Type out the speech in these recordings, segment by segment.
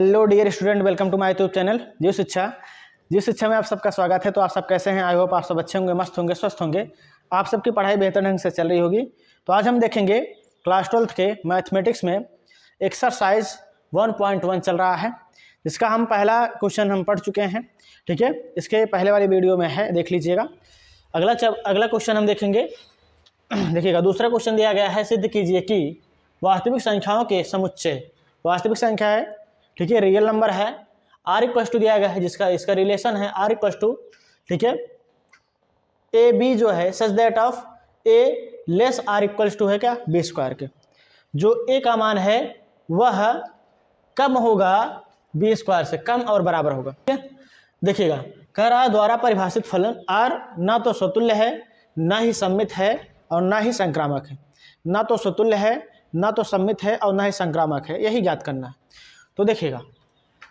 Hello dear student, welcome to my YouTube channel Jeev Shiksha में आप सबका स्वागत है। तो आप सब कैसे हैं? आई होप आप सब अच्छे होंगे, मस्त होंगे, स्वस्थ होंगे। आप सबकी पढ़ाई बेहतर ढंग से चल रही होगी। तो आज हम देखेंगे क्लास 12th के मैथमेटिक्स में एक्सरसाइज 1.1 चल रहा है, जिसका हम पहला क्वेश्चन हम पढ़ चुके हैं। ठीक है, इसके पहले वाली वीडियो में है, देख लीजिएगा। अगला क्वेश्चन हम देखेंगे। देखिएगा, दूसरा क्वेश्चन दिया गया है, सिद्ध कीजिए कि वास्तविक संख्याओं के समुच्चय, वास्तविक संख्या है, ठीक है, रियल नंबर है, आर इक्वल टू दिया गया है, जिसका इसका रिलेशन है आर इक्वल टू, ठीक है, ए बी जो है such that of A less or equal to है क्या, बी स्क्वायर के। जो ए का मान है वह कम होगा बी स्क्वायर से, कम और बराबर होगा। ठीक है, देखिएगा, कह रहा है द्वारा परिभाषित फलन आर ना तो स्वतुल्य है, ना ही सममित है और ना ही संक्रामक है। ना तो स्वतुल्य है, ना तो सममित है और ना ही संक्रामक है, यही ज्ञात करना है। तो देखिएगा,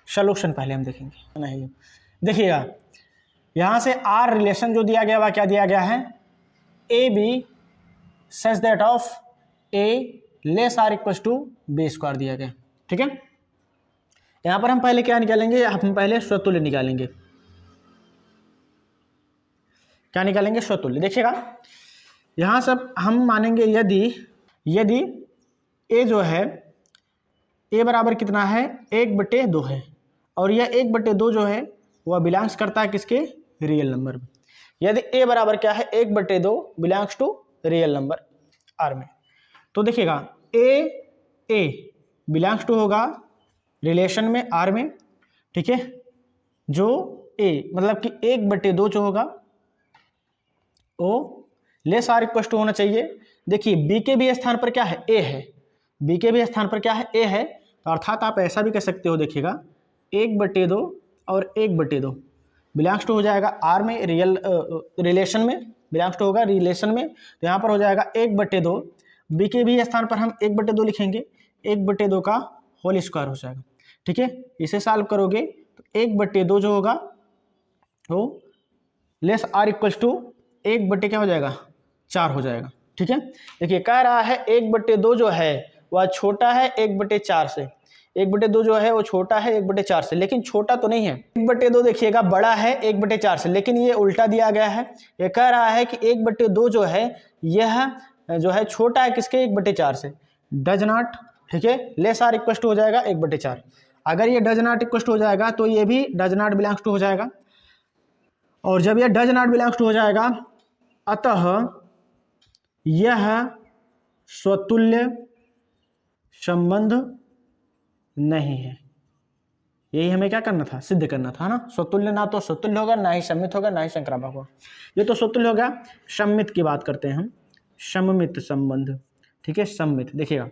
सॉल्यूशन पहले हम देखेंगे। नहीं, देखिएगा, यहाँ से आर रिलेशन जो दिया गया वह क्या दिया गया है, A B such that of A less or equal to B square दिया गया। ठीक है, यहाँ पर हम पहले क्या निकालेंगे, हम पहले स्वतुल्य निकालेंगे। क्या निकालेंगे? स्वतुल्य। देखिएगा, यहाँ सब हम मानेंगे यदि ए जो है, ए बराबर कितना है, 1/2 है, और यह 1/2 जो है वह बिलोंग्स करता है किसके, रियल नंबर में। यदि ए बराबर क्या है, 1/2 belongs to real number R में। तो देखिएगा, ए बिलोंग्स टू होगा रिलेशन में आर में। ठीक है, जो ए मतलब कि 1/2 जो होगा वो लेस आर इक्वल टू होना चाहिए। देखिए, बी के भी स्थान पर क्या है, ए है, बी के भी स्थान पर क्या है, ए है। तो अर्थात आप ऐसा भी कह सकते हो, देखिएगा, 1/2 और 1/2 बिलोंग्स टू हो जाएगा आर में, रिलेशन में बिलोंग्स टू होगा रिलेशन में। तो यहाँ पर हो जाएगा 1/2, बी के भी स्थान पर हम 1/2 लिखेंगे, 1/2 का होल स्क्वायर हो जाएगा। ठीक है, इसे सॉल्व करोगे तो 1/2 जो होगा वो लेस आर इक्वल टू 1/, क्या हो जाएगा, 4 हो जाएगा। ठीक है, देखिए, कह रहा है 1/2 जो है वह छोटा है 1/4 से, 1/2 जो है वो छोटा है 1/4 से, लेकिन छोटा तो नहीं है। 1/2 देखिएगा बड़ा है 1/4 से, लेकिन ये उल्टा दिया गया है। ये कह रहा है कि 1/2 जो है यह जो है छोटा है किसके, 1/4 से, डज नॉट। ठीक है, लेस आर इक्वल टू हो जाएगा 1/4। अगर ये डज नॉट इक्वल टू हो जाएगा तो ये भी डज नॉट बिलोंग्स टू हो जाएगा, और जब यह डज नॉट बिलोंग्स टू हो जाएगा, अतः यह स्वतुल्य संबंध नहीं है। यही हमें क्या करना था, सिद्ध करना था ना। स्वतुल्य ना तो स्वतुल्य होगा, ना ही सममित होगा, ना ही संक्रामक होगा। ये तो स्वतुल्य हो गया। सममित की बात करते हैं हम, सममित संबंध। ठीक है, सममित। देखिएगा,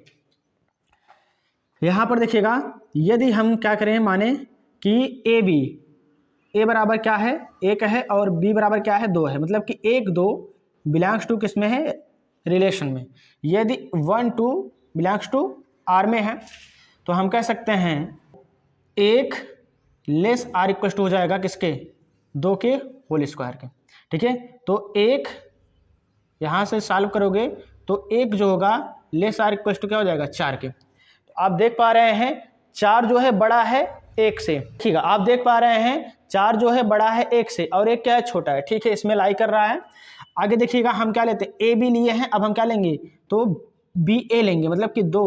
यहां पर देखिएगा, यदि हम क्या करें, माने कि ए बी, ए बराबर क्या है, 1 है, और बी बराबर क्या है, 2 है, मतलब कि 1 2 बिलोंग्स टू किस में है, रिलेशन में। यदि 1 2 बिलोंग्स टू आर में है, तो हम कह सकते हैं 1 लेस आर इक्वल टू हो जाएगा किसके, 2 के होल स्क्वायर के। ठीक है, तो 1 यहाँ से सॉल्व करोगे तो 1 जो होगा लेस आर इक्वल टू क्या हो जाएगा, 4 के। तो आप देख पा रहे हैं 4 जो है बड़ा है 1 से। ठीक है, आप देख पा रहे हैं 4 जो है बड़ा है 1 से, और 1 क्या है, छोटा है। ठीक है, इसमें लाई कर रहा है। आगे देखिएगा, हम क्या लेते हैं, ए बी लिए हैं, अब हम क्या लेंगे, तो बी ए लेंगे, मतलब कि 2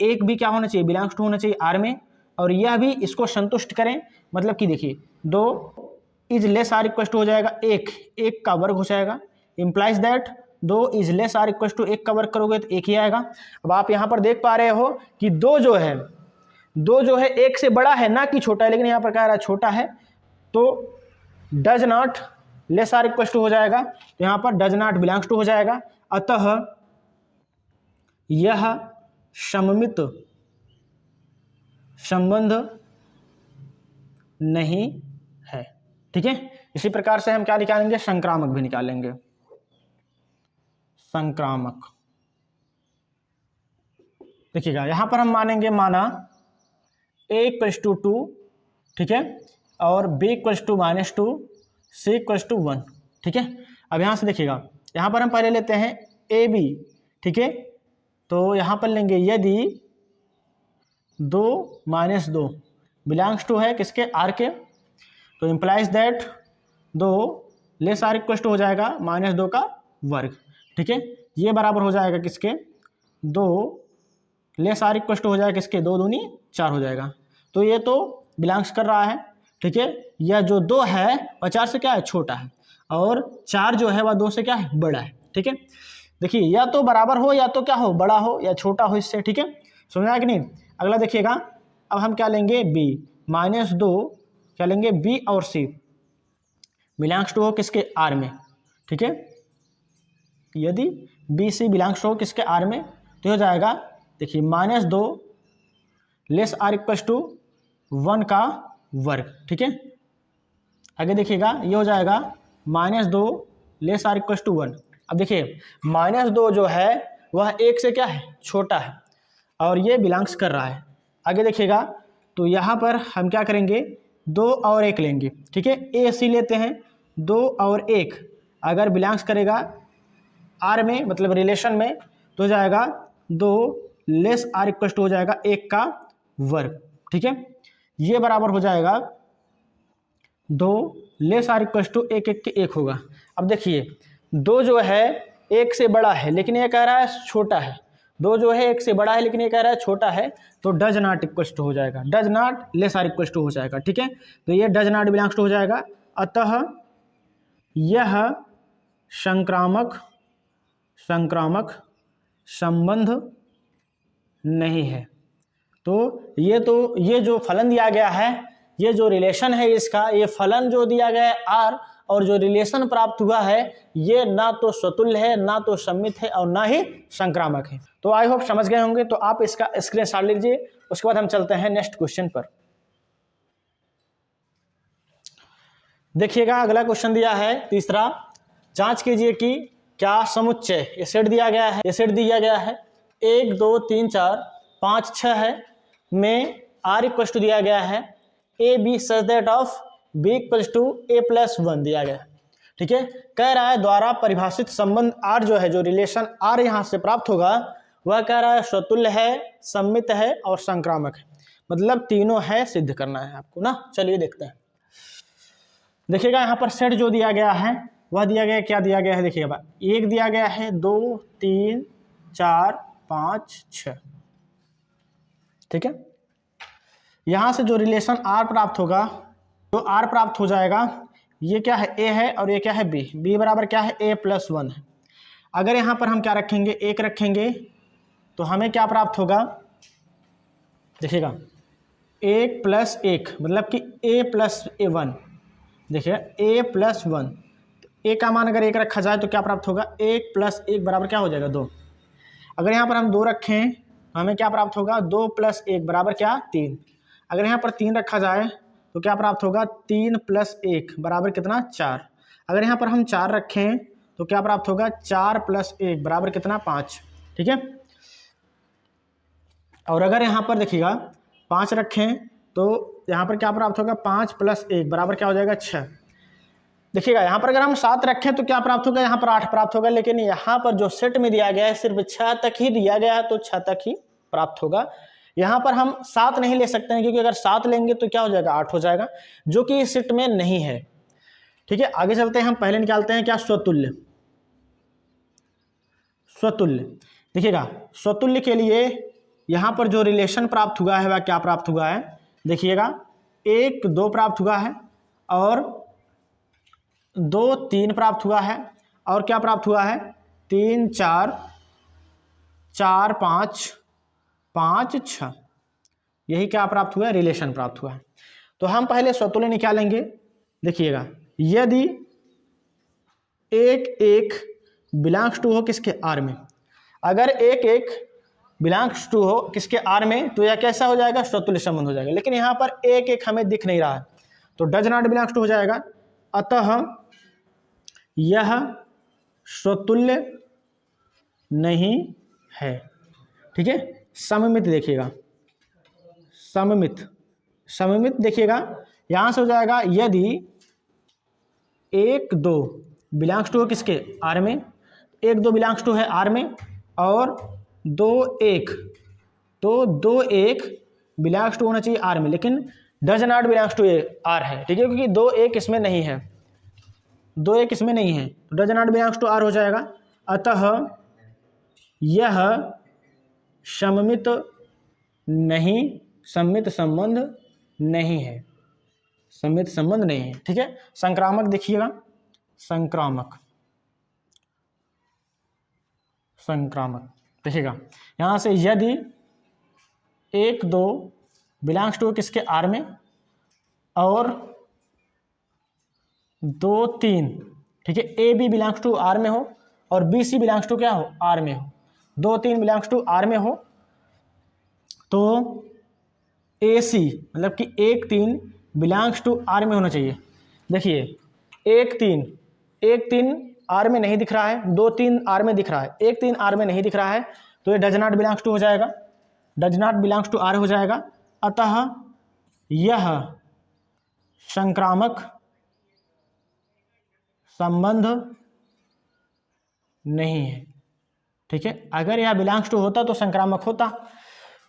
1 भी क्या होना चाहिए, बिलोंग्स टू होना चाहिए आर में, और यह भी इसको संतुष्ट करें। मतलब कि देखिए, 2 is less or equal to हो जाएगा 1 का वर्ग हो जाएगा, implies that 2 is less or equal to 1 का वर्ग करोगे तो 1 ही आएगा। अब आप यहाँ पर देख पा रहे हो कि 2 जो है 1 से बड़ा है, ना कि छोटा है, लेकिन यहाँ पर कह रहा है छोटा है, तो does not less or equal to हो जाएगा, तो यहाँ पर डज नॉट बिलोंग्स टू हो जाएगा। अतः यह सममित संबंध नहीं है। ठीक है, इसी प्रकार से हम क्या निकालेंगे, संक्रामक भी निकालेंगे। संक्रामक, देखिएगा, यहां पर हम मानेंगे, माना a इक्वल्स टू 2, ठीक है, और b equals to -2, c equals to 1। ठीक है, अब यहां से देखिएगा, यहां पर हम पहले लेते हैं ए बी। ठीक है, तो यहां पर लेंगे यदि 2 - 2 बिलोंग्स टू है किसके, आर के, तो implies that 2 less or equal to हो जाएगा -2 का वर्ग। ठीक है, ये बराबर हो जाएगा किसके, 2 लेस आर इक्वल टू हो जाएगा किसके, 2 दूनी 4 हो जाएगा। तो ये तो बिलोंग्स कर रहा है। ठीक है, यह जो 2 है वह 4 से क्या है, छोटा है, और 4 जो है वह 2 से क्या है, बड़ा है। ठीक है, देखिए या तो बराबर हो या तो क्या हो, बड़ा हो या छोटा हो इससे। ठीक है, समझ आया कि नहीं। अगला देखिएगा, अब हम क्या लेंगे, बी -2 क्या लेंगे, बी और सी बिलोंग्स टू हो किसके, आर में। ठीक है, यदि बी सी बिलोंग्स टू हो किसके, आर में, तो हो जाएगा देखिए -2 लेस आर इक्वल टू 1 का वर्ग। ठीक है, आगे देखिएगा, ये हो जाएगा -2 लेस आर इक्वल टू 1। अब देखिए -2 जो है वह 1 से क्या है, छोटा है, और ये बिलोंग्स कर रहा है। आगे देखिएगा, तो यहाँ पर हम क्या करेंगे, 2 और 1 लेंगे। ठीक है, ए सी लेते हैं, 2 और 1 अगर बिलोंग्स करेगा आर में, मतलब रिलेशन में, तो हो जाएगा 2 लेस आर इक्वल टू हो जाएगा 1 का वर्ग। ठीक है, ये बराबर हो जाएगा 2 लेस आर इक्वल टू 1 के 1 होगा। अब देखिए 2 जो है 1 से बड़ा है, लेकिन ये कह रहा है छोटा है। 2 जो है 1 से बड़ा है, लेकिन ये कह रहा है छोटा है, तो डज नॉट इक्वल टू हो जाएगा, does not less or equal to हो जाएगा। ठीक है, तो ये डज नॉट बिलोंग्स टू हो जाएगा। अतः यह संक्रामक संबंध नहीं है। तो ये जो फलन दिया गया है, ये जो रिलेशन है इसका, ये फलन जो दिया गया है आर, और जो रिलेशन प्राप्त हुआ है, ये ना तो स्वतुल्य है, ना तो सम्मित है, और ना ही संक्रामक है। तो आई होप समझ गए होंगे। तो आप इसका स्क्रीनशॉट लीजिए, उसके बाद हम चलते हैं नेक्स्ट क्वेश्चन पर। देखिएगा, अगला क्वेश्चन दिया है तीसरा, जांच कीजिए कि क्या समुच्चय, ये सेट दिया गया है, ये सेट दिया गया है 1 2 3 4 5 6 है, में आर इक्वल टू दिया गया है A B such that of B equal to A plus 1 दिया गया है। ठीक है, कह रहा है द्वारा परिभाषित संबंध आर जो है, जो रिलेशन आर यहाँ से प्राप्त होगा, वह कह रहा है स्वतुल्य है, सम्मित है और संक्रामक है। मतलब तीनों है, सिद्ध करना है आपको ना। चलिए देखते हैं। देखिएगा, यहाँ पर सेट जो दिया गया है वह दिया गया, क्या दिया गया है, देखिएगा 1 दिया गया है, 2 3 4 5 6। ठीक है, यहाँ से जो रिलेशन आर प्राप्त होगा, तो आर प्राप्त हो जाएगा, ये क्या है, ए है, और ये क्या है, बी। बी बराबर क्या है, ए प्लस 1 है। अगर यहाँ पर हम क्या रखेंगे, 1 रखेंगे, तो हमें क्या प्राप्त होगा, देखिएगा 1 प्लस 1 मतलब कि ए प्लस 1। देखिए ए प्लस 1, ए का मान अगर 1 रखा जाए तो क्या प्राप्त होगा, 1 प्लस 1 बराबर क्या हो जाएगा, 2। अगर यहाँ पर हम 2 रखें तो हमें क्या प्राप्त होगा, 2 प्लस 1 बराबर क्या, 3। अगर यहाँ पर 3 रखा जाए तो क्या प्राप्त होगा, 3 प्लस 1 बराबर कितना, 4। अगर यहाँ पर हम 4 रखें तो क्या प्राप्त होगा, 4 प्लस 1 बराबर कितना, 5। ठीक है, और अगर यहाँ पर देखिएगा 5 रखें तो यहाँ पर क्या प्राप्त होगा, 5 प्लस 1 बराबर क्या हो जाएगा, 6। देखिएगा यहाँ पर अगर हम 7 रखें तो क्या प्राप्त होगा, यहाँ पर 8 प्राप्त होगा, लेकिन यहाँ पर जो सेट में दिया गया है सिर्फ 6 तक ही दिया गया है, तो 6 तक ही प्राप्त होगा। यहाँ पर हम 7 नहीं ले सकते हैं, क्योंकि अगर 7 लेंगे तो क्या हो जाएगा, 8 हो जाएगा, जो कि इस सेट में नहीं है। ठीक है, आगे चलते हैं, हम पहले निकालते हैं क्या, स्वतुल्य। स्वतुल्य देखिएगा, स्वतुल्य के लिए यहाँ पर जो रिलेशन प्राप्त हुआ है वह क्या प्राप्त हुआ है, देखिएगा 1 2 प्राप्त हुआ है, और 2 3 प्राप्त हुआ है, और क्या प्राप्त हुआ है, 3 4 4 5 5 6, यही क्या प्राप्त हुआ है, रिलेशन प्राप्त हुआ है। तो हम पहले स्वतुल्य निकालेंगे। देखिएगा, यदि 1 1 बिलोंग्स टू हो किसके, आर में, अगर 1 1 बिलोंग्स टू हो किसके, आर में, तो यह कैसा हो जाएगा, स्वतुल्य संबंध हो जाएगा। लेकिन यहाँ पर 1 1 हमें दिख नहीं रहा है, तो डज नॉट बिलोंग्स टू हो जाएगा। अतः यह स्वतुल्य नहीं है। ठीक है, सममित देखिएगा, सममित देखिएगा, यहाँ से हो जाएगा, यदि 1 2 बिलोंग्स टू हो किसके, आर में, 1 2 बिलोंग्स टू है आर में, और 2 1, तो 2 1 बिलोंग्स टू होना चाहिए आर में, लेकिन does not belongs to A R है, ठीक है, क्योंकि 2 एक इसमें नहीं है, 2 एक इसमें नहीं है, तो does not belongs to R हो जाएगा। अतः यह सममित नहीं, सम्मित संबंध नहीं है, सम्मित संबंध नहीं है, ठीक है। संक्रामक देखिएगा, संक्रामक, संक्रामक देखिएगा यहाँ से, यदि 1 2 बिलोंग्स टू किसके आर में, और 2 3, ठीक है, A B belongs to R में हो और बी सी बिलोंग्स टू क्या हो, आर में हो, 2 3 बिलोंग्स टू आर में हो, तो ए सी मतलब कि 1 3 बिलोंग्स टू आर में होना चाहिए। देखिए 1 3 आर में नहीं दिख रहा है, 2 3 आर में दिख रहा है, 1 3 आर में नहीं दिख रहा है, तो ये डज नॉट बिलोंग्स टू हो जाएगा, does not belongs to R हो जाएगा। अतः यह संक्रामक संबंध नहीं है, ठीक है। अगर यह बिलोंग्स टू होता तो संक्रामक होता,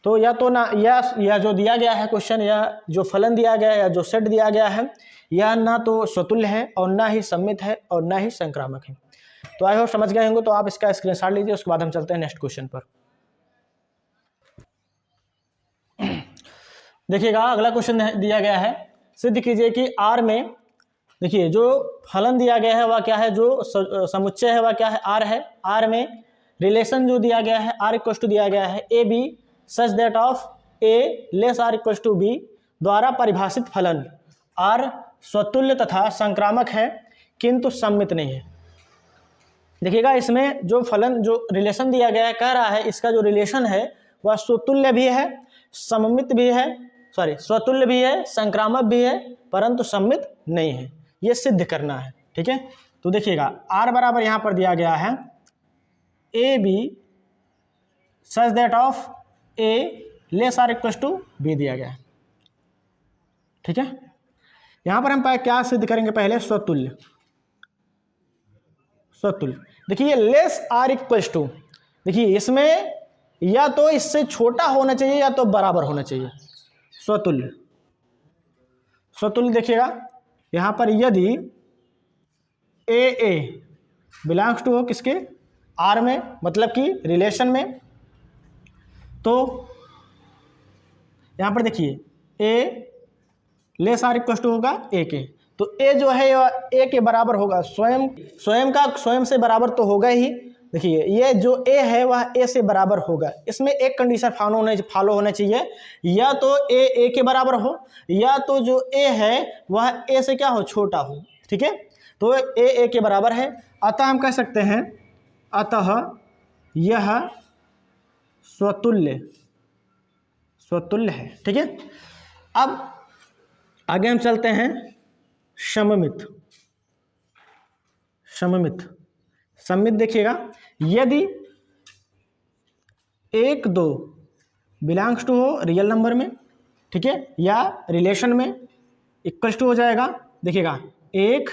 तो या तो ना यह जो दिया गया है क्वेश्चन, यह जो फलन दिया गया है या जो सेट दिया गया है, यह ना तो स्वतुल्य है और ना ही सम्मित है और ना ही संक्रामक है। तो आई होप समझ गए होंगे, तो आप इसका स्क्रीनशॉट लीजिए, उसके बाद हम चलते हैं नेक्स्ट क्वेश्चन पर। देखिएगा अगला क्वेश्चन दिया गया है, सिद्ध कीजिए कि आर में, देखिए जो फलन दिया गया है वह क्या है, जो समुच्चय है वह क्या है, आर है। आर में रिलेशन जो दिया गया है, आर इक्वल टू दिया गया है A B such that of A less or equal to B द्वारा परिभाषित फलन आर स्वतुल्य तथा संक्रामक है किंतु सम्मित नहीं है। देखिएगा इसमें जो फलन, जो रिलेशन दिया गया है, कह रहा है इसका जो रिलेशन है वह स्वतुल्य भी है, सम्मित भी है, स्वतुल्य भी है, संक्रामक भी है, परंतु सम्मित नहीं है, ये सिद्ध करना है, ठीक है। तो देखिएगा आर बराबर यहाँ पर दिया गया है A B such that of A less or equal to B दिया गया है, ठीक है। यहाँ पर हम क्या सिद्ध करेंगे, पहले स्वतुल्य, स्वतुल्य। देखिए लेस आर इक्वल टू, देखिए इसमें या तो इससे छोटा होना चाहिए या तो बराबर होना चाहिए, स्वतुल्य, स्वतुल्य। देखिएगा यहाँ पर यदि ए बिलोंग्स टू हो किसके, आर में, मतलब कि रिलेशन में, तो यहाँ पर देखिए ए लेस आर इक्वल टू होगा ए के, तो ए जो है ए के बराबर होगा, स्वयं से बराबर तो होगा ही। देखिए ये जो ए है वह ए से बराबर होगा, इसमें एक कंडीशन फॉलो होना चाहिए, या तो ए के बराबर हो, या तो जो ए है वह ए से क्या हो, छोटा हो, ठीक है। तो ए के बराबर है, अतः हम कह सकते हैं अतः यह स्वतुल्य है, ठीक है। अब आगे हम चलते हैं सममित। सम्मित देखिएगा, यदि 1 2 बिलोंग्स टू हो रियल नंबर में, ठीक है, या रिलेशन में, इक्वल टू हो जाएगा। देखिएगा 1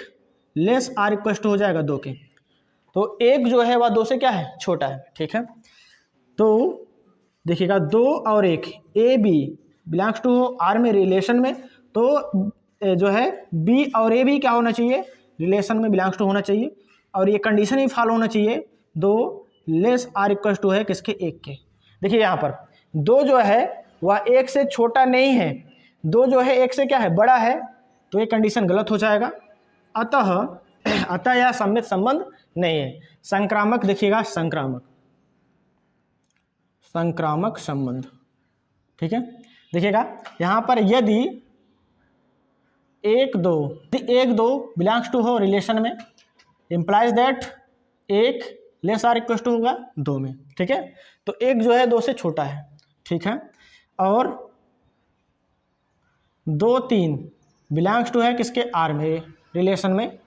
लेस आर इक्वल टू हो जाएगा 2 के, तो 1 जो है वह 2 से क्या है, छोटा है, ठीक है। तो देखिएगा 2 और 1 ए बी बिलोंग्स टू हो आर में, रिलेशन में, तो जो है बी और ए भी क्या होना चाहिए, रिलेशन में बिलोंग्स टू होना चाहिए, और ये कंडीशन ही फॉलो होना चाहिए, 2 लेस आर इक्वल टू है किसके, 1 के। देखिए यहाँ पर 2 जो है वह 1 से छोटा नहीं है, 2 जो है 1 से क्या है, बड़ा है, तो ये कंडीशन गलत हो जाएगा। अतः यह सम्मित संबंध नहीं है। संक्रामक देखिएगा, संक्रामक संबंध, ठीक है। देखिएगा यहाँ पर यदि 1 2 बिलोंग्स टू हो रिलेशन में, implies that 1 less or equal to होगा 2 में, ठीक है। तो 1 जो है 2 से छोटा है, ठीक है, और 2 3 बिलोंग्स टू है किसके, आर में, रिलेशन में,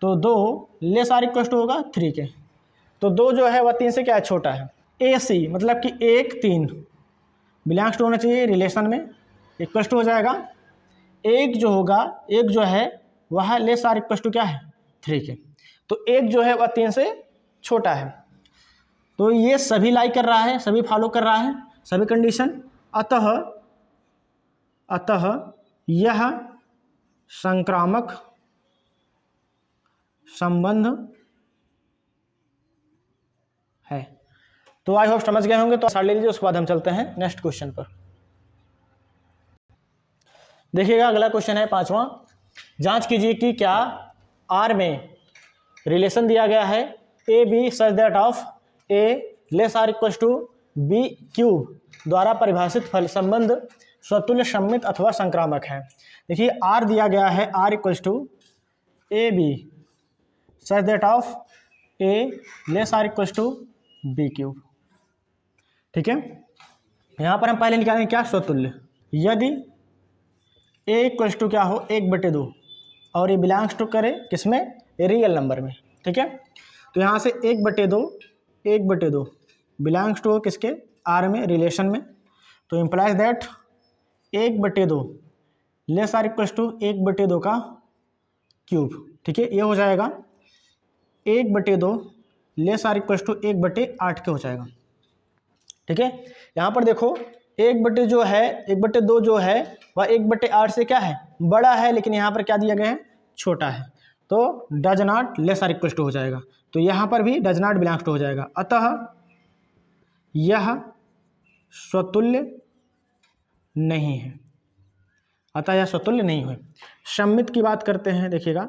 तो 2 लेस आर इक्वल टू होगा 3 के, तो 2 जो है वह 3 से क्या है, छोटा है। ए सी मतलब कि 1 3 बिलोंग्स टू होना चाहिए रिलेशन में, इक्वल टू हो जाएगा 1 जो होगा, 1 जो है वह लेस आर इक्वल टू क्या है, 3 के, तो 1 जो है वह 3 से छोटा है। तो ये सभी लाइक कर रहा है, सभी फॉलो कर रहा है, सभी कंडीशन। अतः यह संक्रामक संबंध है। तो आई होप समझ गए होंगे, तो साइड ले लीजिए। उसके बाद हम चलते हैं नेक्स्ट क्वेश्चन पर। देखिएगा अगला क्वेश्चन है 5वां। जांच कीजिए कि क्या आर में रिलेशन दिया गया है A B such that of A less or equal to B cube द्वारा परिभाषित फल संबंध स्वतुल्य, सममित अथवा संक्रामक है। देखिए आर दिया गया है, R equal to A B such that of A less or equal to B cube. ठीक है, यहाँ पर हम पहले निकालेंगे क्या, स्वतुल्य। यदि ए इक्वल टू क्या हो 1/2 और ये बिलोंग्स टू करे किसमें, रियल नंबर में। ठीक है, तो यहाँ से 1/2 बिलोंग्स टू हो किसके, आर में, रिलेशन में। तो implies that 1/2 less or equal to 1/2 का क्यूब। ठीक है, ये हो जाएगा 1/2 लेस आर इक्वल टू 1/8 के हो जाएगा। ठीक है, यहाँ पर देखो 1/2 जो है वह 1/8 से क्या है, बड़ा है, लेकिन यहाँ पर क्या दिया गया है, छोटा है। तो does not less or equal to हो जाएगा। तो यहाँ पर भी डज नॉट बिलोंग्स टू हो जाएगा। अतः यह स्वतुल्य नहीं है। अतः यह स्वतुल्य नहीं है। सममित की बात करते हैं, देखिएगा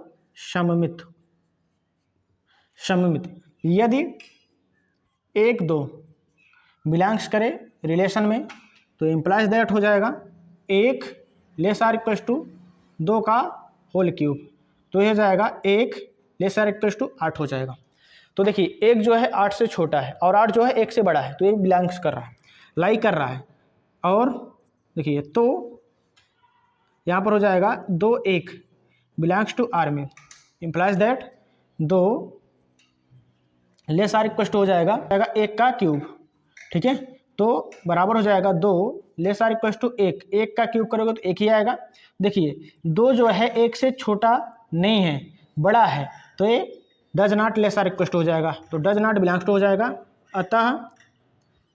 सममित। यदि 1-2 बिलोंग्स करे रिलेशन में, तो इम्प्लाइज दैट हो जाएगा 1 लेस आर इक्वल टू 2 का होल क्यूब। तो यह जाएगा 1 लेस आर इक्वल टू 8 हो जाएगा। तो देखिए 1 जो है 8 से छोटा है और 8 जो है 1 से बड़ा है, तो ये बिलोंग्स कर रहा है, लाई कर रहा है। और देखिए तो यहाँ पर हो जाएगा 2 1 बिलोंग्स टू आर में, implies that 2 less or equal to हो जाएगा 1 का क्यूब। ठीक है, तो बराबर हो जाएगा 2 लेस आर इक्वल टू 1 का क्यूब करोगे तो 1 ही आएगा। देखिए 2 जो है 1 से छोटा नहीं है, बड़ा है, तो ये does not less or equal to हो जाएगा। तो डज नॉट बिलोंग्स टू हो जाएगा। अतः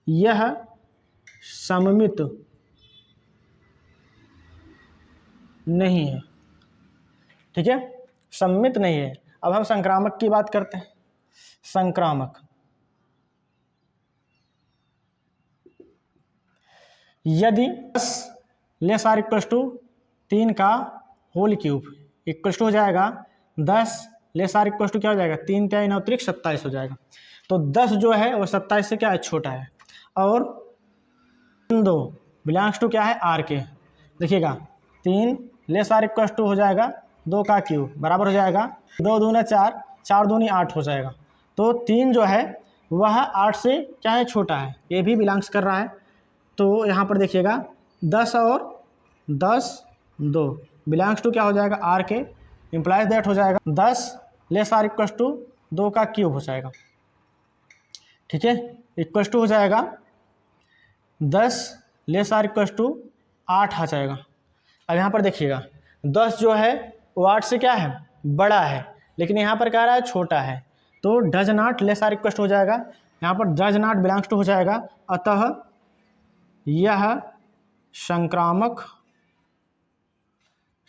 यह सममित नहीं है। ठीक है, सममित नहीं है। अब हम संक्रामक की बात करते हैं। संक्रामक, यदि 10 लेस आर इक्वल टू 3 का होल क्यूब इक्वल टू हो जाएगा 10 लेस आर इक्वल टू क्या हो जाएगा, 3 3 9 27 हो जाएगा। तो 10 जो है वो 27 से क्या है, छोटा है। और 2 बिलोंग्स टू क्या है, आर के। देखिएगा 3 लेस आर इक्वल टू हो जाएगा 2 का क्यूब, बराबर हो जाएगा 2 दूनी 4, 4 दूनी 8 हो जाएगा। तो 3 जो है वह 8 से क्या है, छोटा है, ये भी बिलोंग्स कर रहा है। तो यहाँ पर देखिएगा 10 और 10 2 बिलोंग्स टू क्या हो जाएगा, आर के। इम्प्लाइज दैट हो जाएगा 10 लेस आर इक्वल टू 2 का क्यूब हो जाएगा। ठीक है, इक्वल टू हो जाएगा 10 लेस आर इक्वल टू 8 आ जाएगा। अब यहाँ पर देखिएगा 10 जो है वो 8 से क्या है, बड़ा है, लेकिन यहाँ पर कह रहा है छोटा है। तो does not less or equal to हो जाएगा। यहाँ पर डज नॉट बिलोंग्स टू हो जाएगा। अतः यह संक्रामक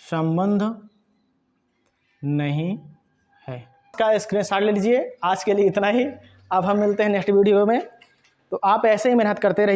संबंध नहीं है। इसका स्क्रीनशॉट ले लीजिए। आज के लिए इतना ही। अब हम मिलते हैं नेक्स्ट वीडियो में। तो आप ऐसे ही मेहनत करते रहिए।